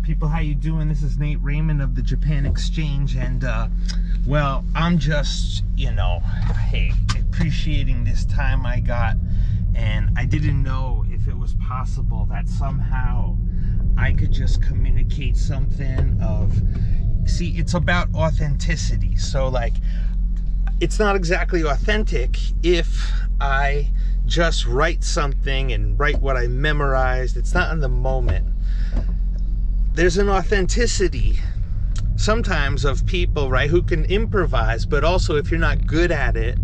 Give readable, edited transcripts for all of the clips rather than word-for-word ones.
People, how you doing? This is Nate Raymond of the Japan Exchange, and well, I'm just, hey, appreciating this time I got, and I didn't know if it was possible that somehow I could just communicate something of, see, it's about authenticity. So like, it's not exactly authentic if I just write something and write what I memorized. It's not in the moment. There's an authenticity sometimes of people, right, who can improvise, but also if you're not good at it,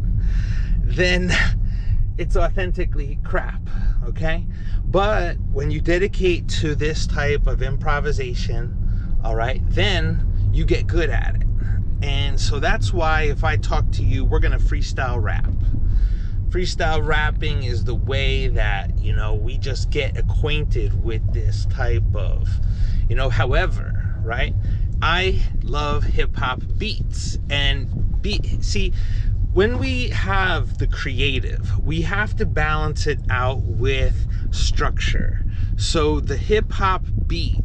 then it's authentically crap, okay? But when you dedicate to this type of improvisation, all right, then you get good at it. And so that's why if I talk to you, we're gonna freestyle rap. Freestyle rapping is the way that, we just get acquainted with this type of, however, right? I love hip hop beats and see, when we have the creative, we have to balance it out with structure. So the hip hop beat,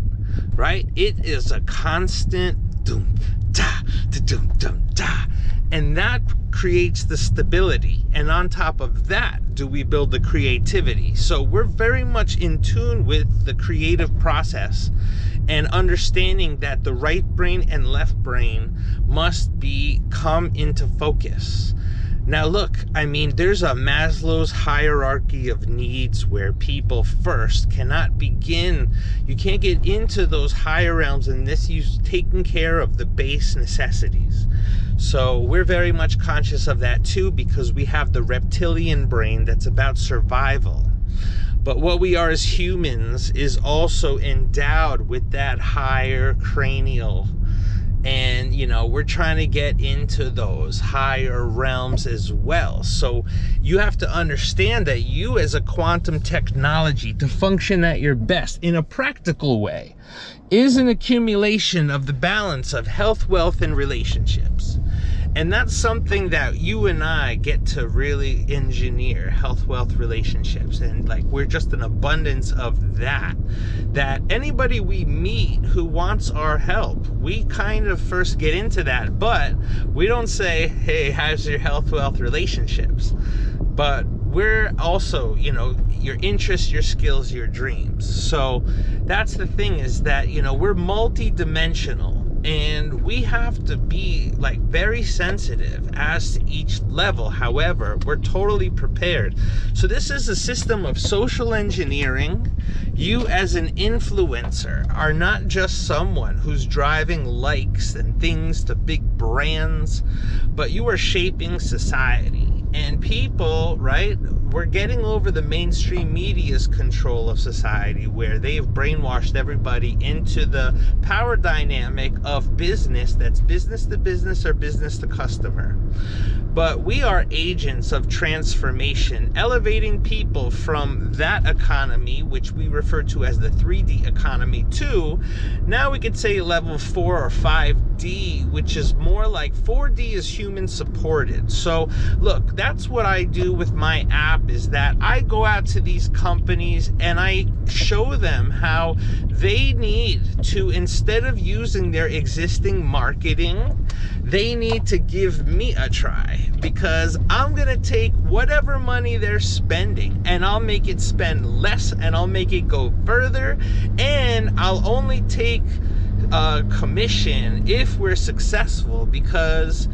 right? It is a constant doom da da doom dum da, and that creates the stability, and on top of that do we build the creativity. So we're very much in tune with the creative process and understanding that the right brain and left brain must come into focus. Now look, there's a Maslow's hierarchy of needs where people first cannot begin, you can't get into those higher realms unless you've taken care of the base necessities. So we're very much conscious of that too, because we have the reptilian brain that's about survival. But what we are as humans is also endowed with that higher cranial, and we're trying to get into those higher realms as well. So you have to understand that you as a quantum technology, to function at your best in a practical way, is an accumulation of the balance of health, wealth, and relationships. And that's something that you and I get to really engineer, health, wealth, relationships. And like, we're just an abundance of that anybody we meet who wants our help, we kind of first get into that, but we don't say, hey, how's your health, wealth, relationships? But we're also, your interests, your skills, your dreams. So that's the thing, is that, we're multi-dimensional. And we have to be like very sensitive as to each level. However, we're totally prepared. So this is a system of social engineering. You as an influencer are not just someone who's driving likes and things to big brands, but you are shaping society. And people, right, we're getting over the mainstream media's control of society, where they've brainwashed everybody into the power dynamic of business, that's business to business or business to customer. But we are agents of transformation, elevating people from that economy, which we refer to as the 3D economy, to now we could say level 4 or 5D, which is more like 4D is human supported. So look, that's what I do with my app, is that I go out to these companies and I show them how they need to, instead of using their existing marketing, they need to give me a try, because I'm gonna take whatever money they're spending and I'll make it spend less, and I'll make it go further, and I'll only take a commission if we're successful, because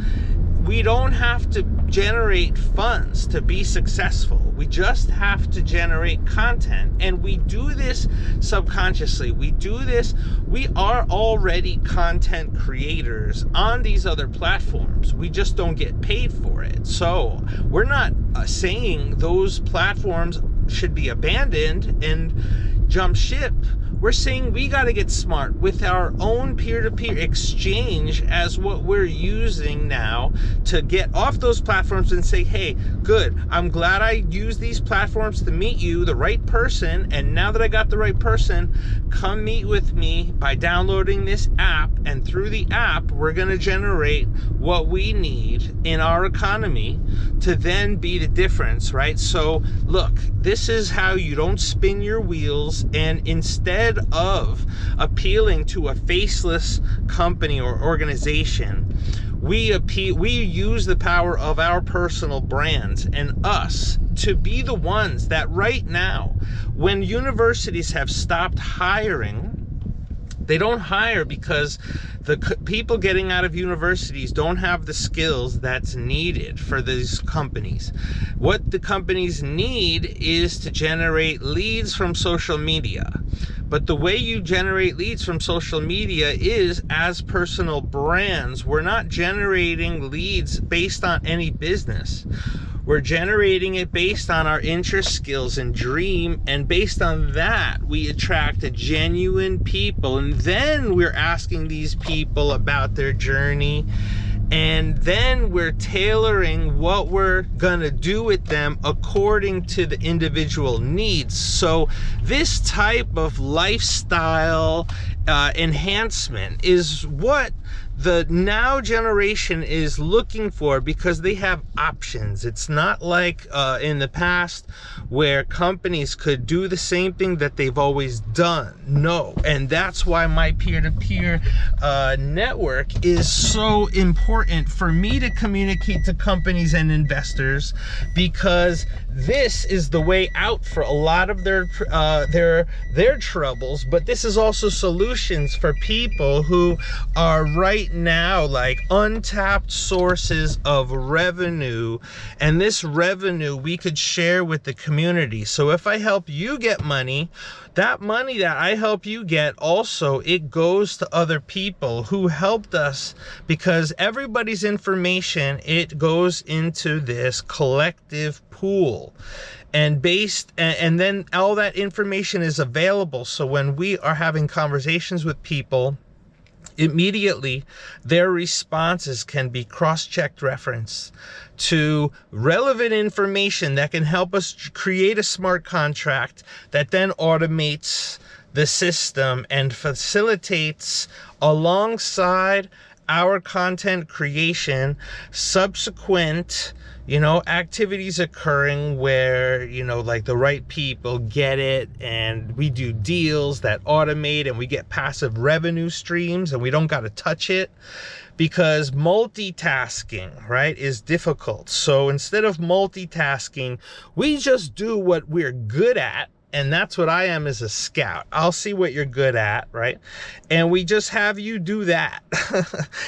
we don't have to generate funds to be successful. We just have to generate content, and we do this subconsciously. We do this, we are already content creators on these other platforms. We just don't get paid for it. So we're not saying those platforms should be abandoned and jump ship. We're saying we got to get smart with our own peer-to-peer exchange as what we're using now to get off those platforms and say, hey, good, I'm glad I used these platforms to meet you, the right person, and now that I got the right person, come meet with me by downloading this app, and through the app, we're going to generate what we need in our economy to then be the difference, right? So look, this is how you don't spin your wheels, and instead instead of appealing to a faceless company or organization, we use the power of our personal brands and us to be the ones that right now, when universities have stopped hiring, they don't hire because the people getting out of universities don't have the skills that's needed for these companies. What the companies need is to generate leads from social media. But the way you generate leads from social media is as personal brands. We're not generating leads based on any business. We're generating it based on our interest, skills, and dream, and based on that, we attract a genuine people, and then we're asking these people about their journey, and then we're tailoring what we're gonna do with them according to the individual needs. So this type of lifestyle enhancement is what the now generation is looking for, because they have options. It's not like in the past where companies could do the same thing that they've always done. No, and that's why my peer-to-peer network is so important for me to communicate to companies and investors, because this is the way out for a lot of their troubles, but this is also solutions for people who are right now like untapped sources of revenue, and this revenue we could share with the community. So if I help you get money, that money that I help you get, also it goes to other people who helped us, because everybody's information, it goes into this collective pool, and then all that information is available. So when we are having conversations with people, immediately their responses can be cross-checked reference to relevant information that can help us create a smart contract that then automates the system and facilitates, alongside our content creation, subsequent activities occurring where, like the right people get it, and we do deals that automate, and we get passive revenue streams, and we don't got to touch it, because multitasking, right, is difficult. So instead of multitasking, we just do what we're good at. And that's what I am as a scout. I'll see what you're good at, right? And we just have you do that.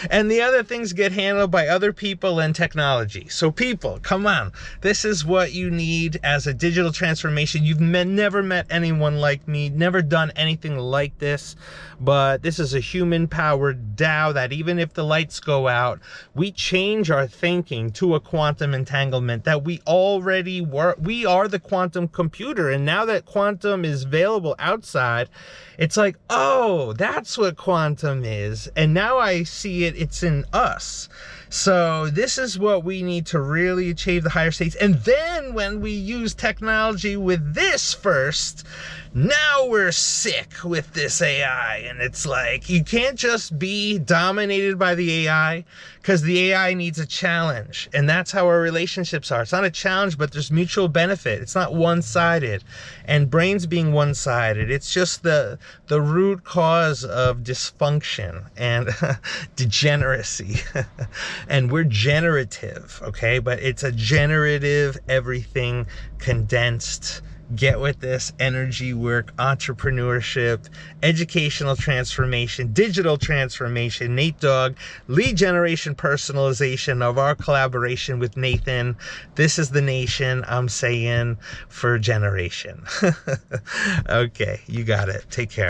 And the other things get handled by other people and technology. So people, come on. This is what you need as a digital transformation. You've never met anyone like me, never done anything like this. But this is a human-powered DAO that even if the lights go out, we change our thinking to a quantum entanglement that we already were. We are the quantum computer. And now that quantum is available outside, it's like, oh, that's what quantum is. And now I see it's in us. So this is what we need to really achieve the higher states. And then when we use technology with this first, now we're sick with this AI. And it's like, you can't just be dominated by the AI, because the AI needs a challenge. And that's how our relationships are. It's not a challenge, but there's mutual benefit. It's not one-sided. And brains being one-sided, it's just the root cause of dysfunction and degeneracy. And we're generative, okay? But it's a generative, everything condensed. Get with this: energy work, entrepreneurship, educational transformation, digital transformation. Nate Dogg, lead generation, personalization of our collaboration with Nathan. This is the nation, I'm saying, for generation. Okay, you got it. Take care.